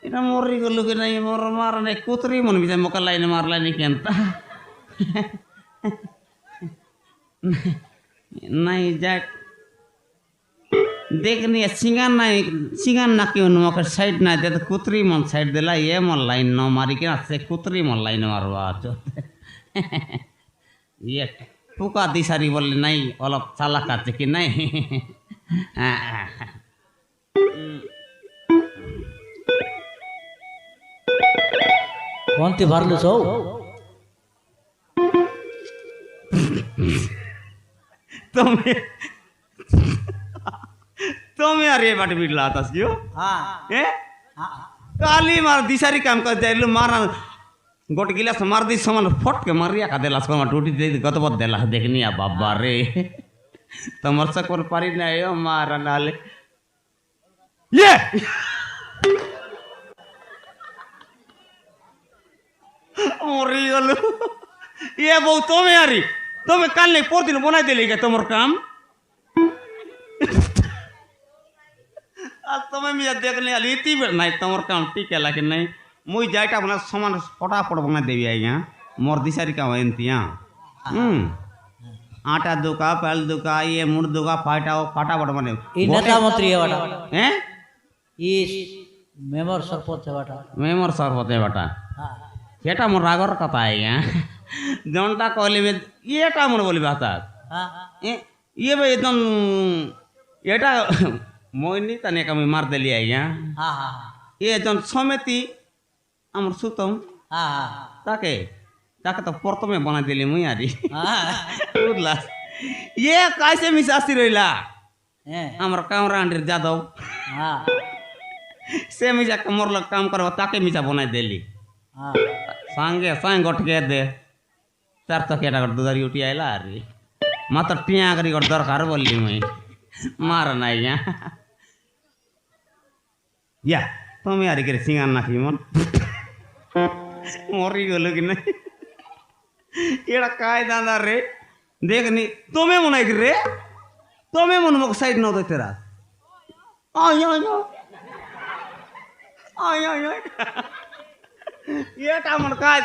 এটা মরি গেল কি নাই মোর মার নাই কুতরি মন বিজা মোকা লাইনে মারলাই নি কেনতা নাই যাক देखनी सिंगान ना क्यों मौके साइड ना दे तो कुतरी मन साइड दिला ये मन लाइन न मारी के से कुतरी मन लाइन मारवा जो ये पुका दिसारी बोले नहीं अलग चाला काचे कि नहीं कौन ती भरलू सो तुम्हें अरे बाटे बिडला आता क्यों हाँ हैं काली मार दिसारी काम कर जाइलु मारा गोट गिलास मार दी समान फट के मारिया का देला समान टूटी दे गत बद देला देखनी आ बाबा रे तमर से कोर पारी ना आयो मारा नाले ये मरी गलु ये बहु तुम्हें अरे तुम्हें कल नहीं पोर दिन बना देली के तमर काम तुम्हें मुझे देखने वाली इतनी बेर नहीं तुम्हारे काम ठीक है लेकिन नहीं मुझे जाइटा बना सामान फटाफट बना देवी आई यहाँ मोर दिसारी का वही यहाँ आटा दुका पहल दुका ये मुड़ दुका फटाफट बने ये नेता मंत्री है बेटा हैं ये मेमर सरपंच है बेटा मेमर सरपंच है बेटा येटा मोर रागर कथा है यहाँ जनता कहली में ये टा मोर बोली बात ये भाई एकदम येटा मोइनी तने कमी मार देली आज्ञा हाँ हाँ ये जन समिति आमर सुतम हाँ ताके ताके तो प्रथमे बना देली मुई आरी बुझला ये कैसे मिसासी रहिला आमर कामरा अंडर जादव हाँ से मिसा मोर लग काम करवा ताके मिसा बना देली हाँ सांगे सांग गट के दे तार तो केटा गट दुदारी उठी आइला आरी मात्र टिया करी गट दरकार बोलली मुई मार ना यहाँ या तुम्हें यार के सिंगान ना मन मरी गलो कि नहीं ये काय दादा रे देखनी तुम्हें मनाई कि रे तुम्हें मन मुख साइड न दे तेरा आय आय आय आय आय ये टा मन काय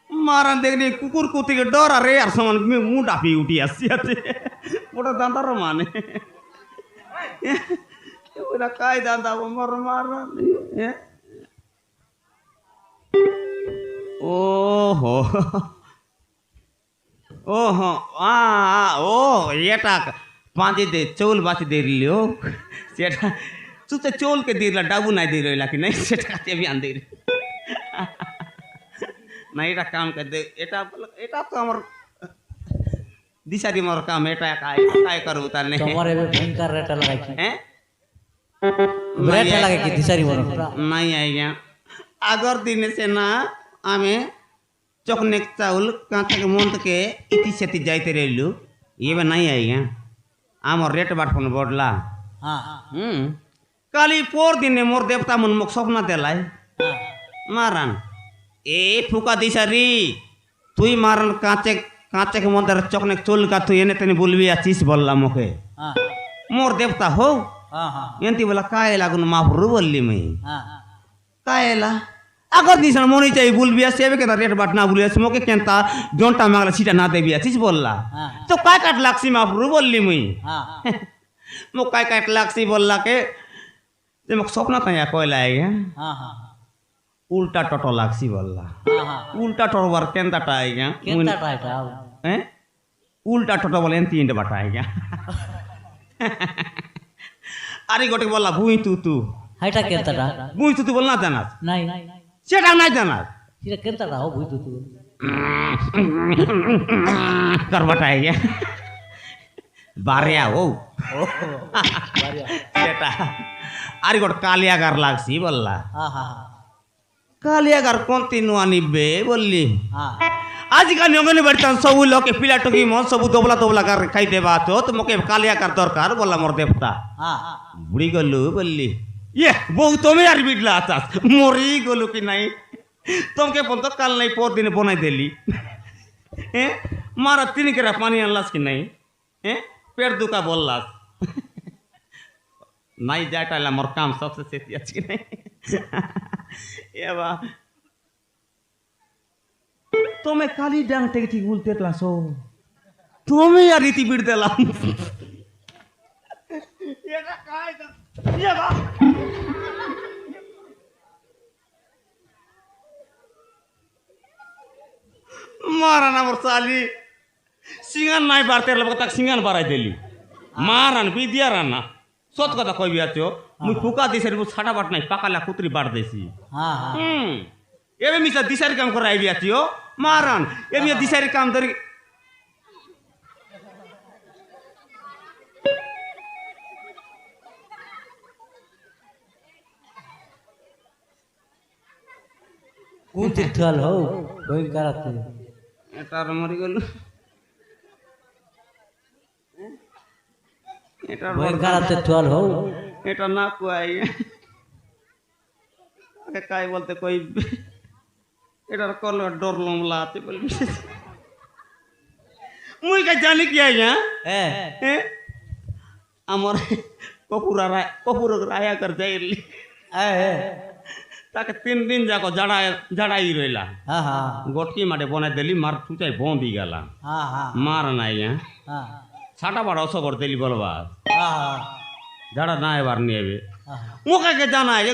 मारन देखने कुकुर कुत्ते के डर अरे यार सामान में मुंह डापी उठी आसी आते बड़ा दांता रो माने ये काय दांता वो मर मार ओहो ओहो आ ओ ये टाक पांचे दे चौल बाची दे लियो सेटा सुते चौल के दे ला डाबू नहीं दे रही कि नहीं सेटा के भी आन दे ना এটা কাম করে দে এটা এটা তো আমার দিশারি মোর কাম এটা কাই করব তা নেই তোমার এবে ভয়ঙ্কর রেট লাগাই কি हैं রেট লাগাই কি দিশারি মোর नहीं आइया আগর দিনে से ना आमे चकनेक चाउल कांचे के मंत के इति सेति जाइते रहलु ये नहीं आइया आमर रेट बाट फोन बोडला हां काली पोर दिन मोर देवता मन मुख स्वप्न देलाई मारन ए फुका दिसारी तुई मारन कांचे कांचे के मंदर चकने चोल का तू एने तने बोलबी आछिस बोलला मोके हां मोर देवता हो हां हां एंती बोला काय लागुन माफरु बोलली मैं हां कायला अगर दिसन मोनी चाहिए बोलबी सेवे के रेट बाट ना बोलिया मोके केंता जोंटा मागला सीटा ना देबी आछिस बोलला तो काय काट लाक्सी माफरु बोलली मैं हां मो काय काट लाक्सी बोलला के যে মোক স্বপ্ন তাই কইলা আজ্ঞা हाँ हाँ উল্টা টটো লাগছি বললা हाँ हाँ উল্টা টরবার কেনতাটা আজ্ঞা केंता टाइट आओ হ্যাঁ উল্টা টোটো বলে তিনটে বাটা আজ্ঞা আরে গোটে বললা ভুই তু हाइटा केंता टा ভুই তু বল না জানাস नहीं সেটা নাই জানাস सीधा केंता टा हो भूत तू করবাটা আজ্ঞা বারিয়া ও সেটা আরে গোটে কালিয়াগার লাগছি বললা हाँ हाँ কালিয়াগার কন্টিনিউ আনিবে বললি हाँ আজকাল অঙ্গনে বাড়িতাম সবু লোকে পিলা টকি মন সবু দবলা দবলা কার খাইতে বাত তো মোকে কালিয়াকার দরকার বললা মোর দেবতা हाँ বুড়ি গলু বললি ইয়ে বউ তুমি আর বিটলা আতাস মরি গলু কি নাই তোমাকে বলতো কাল নাই পর দিনে বনাই দিলি হ্যাঁ মারা তিন কেরা পানি আনলাস কি নাই হ্যাঁ পেট দুকা বললাস নাই যাইটাইলা মোর কাম সবসে সেটি আছে কি নাই এবা तुम्हें काली डांग टेक ठीक बोलते क्लासो तुम्हें यार रीति बिड़ देला ये ना काय दा ये बा मारा ना मोरसाली सिंगन नाही बारते लगता तक सिंगन बाराय देली मारन बिदिया राना सत कथा कहि बियाचो मुई फुका दिसर मु छाटा बाट नाही पाकाला कुतरी बाड़ देसी हाँ हाँ एबे मिसा दिसारी काम कर आई बियाचियो मारन ए मिया दिसारी काम दरी कौन तीर्थल हो कोई करते एटार मरि गेल एटार कोई करते तीर्थल हो এটা না কুয়াই আগে কাই বলতে কই এটার কল ডর লমলাতে বলবি মুই কা জানি কি আইয়া ए আমার কপুর রায়া কর যাইলি ए তাকে 3 দিন যাকো জাড়াই রইলা हाँ हाँ গটকি মাঠে বনাই দেলি মার চুচাই বন্দি গেলা हाँ हाँ মার নাই हाँ ছাটা বাড়া অসবর দেলি বলবা हाँ জাড়া না এবার নিয়ে हाँ মুখাকে জানা যে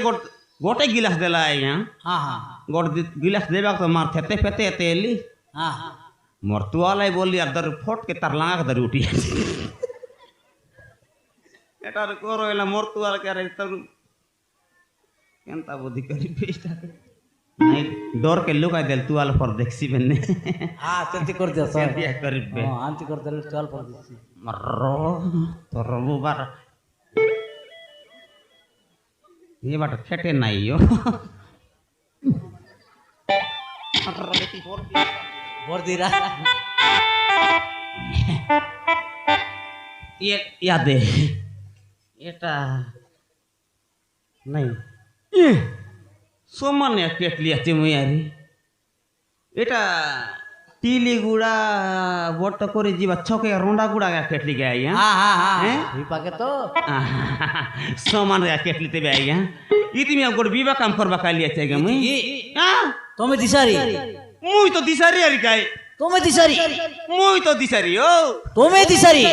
গোটে গিলাস দেলা আইয়া हाँ हाँ গোটে গিলাস দেবা তো মার থেতে ফেতে এতে এলি हाँ মোর তুয়ালাই বললি আর ধর ফটকে তার লাঙা ধরে উঠি এটার করো এলা মোর তুয়াল কে তোর কেনতা বুদ্ধি করিবি নাই ডর কে লুকাই দেল তুয়াল পর দেখছি বেনে हाँ चलती कर दिया सर বিয়া করিবে हाँ आंटी कर दिया चल पर दिया মরো তোর বুবার ये बाट फेटे नहीं यो बोल दी रहा ये याद है এটা নাই এ সমানে কেটলি আছে মুয়ারি এটা তিলি গুড়া বট করে ଯିବା ছকে রন্ডা গুড়া কেটলি গে আইয়া हाँ हाँ हाँ हैं? दीपा के तो সমান কেটলি তেবে আইয়া ইতিমি আর গোট বিবা কাম করবা কালি আছে গে মুই হ্যাঁ तुम्हें दिसारी মুই তো দিশারি আর কাই तुम्हें दिसारी মুই তো দিশারি ও तुम्हें दिसारी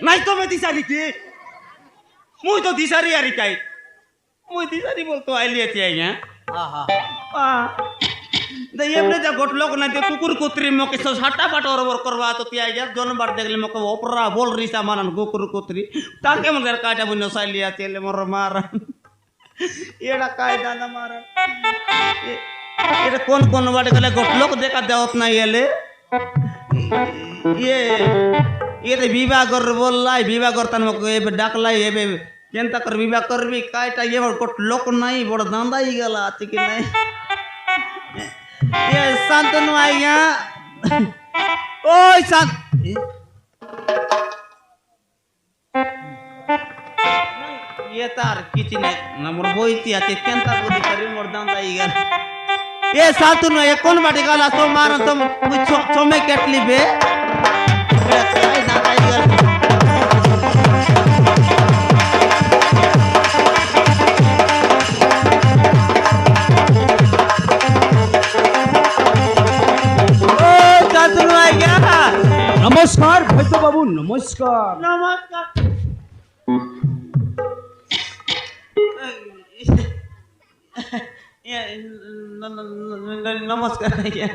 নাই তো মে দিশারি কি মুই তো দিশারি আর কাই মুই দিশারি বলতো আইলি আছে আইয়া हाँ हाँ दे एमने जा गोट लोग ना दे कुकुर कुतरी मके सो हटा पाट और करवा तो तिया जा दोन बार देखले मके ओपरा बोल रिसा मानन कुकुर कुतरी ताके मन घर काटा बुनो सालिया चले मोर मार एड़ा कायदा ना मार ये कौन कौन बाटे गले गोट लोग देखा देवत ना येले ये तो विवाह कर बोलला विवाह करतन मके ए डाकला ए केनता कर विवाह करबी कायटा ये गोट लोक नहीं बड़ दांदा ही गला आती कि नहीं ये शांतनु आइया ओय शांत ये तार किछि नै नंबर बोइती आते केनता बुद्धि करी मोर दांदा ही गल ये शांतनु ये कोन बाटे गला तो मार तुम छोमे केटली बे काय दांदा ही गल नमस्कार भैया बाबू नमस्कार नमस्कार নমস্কার আজ্ঞা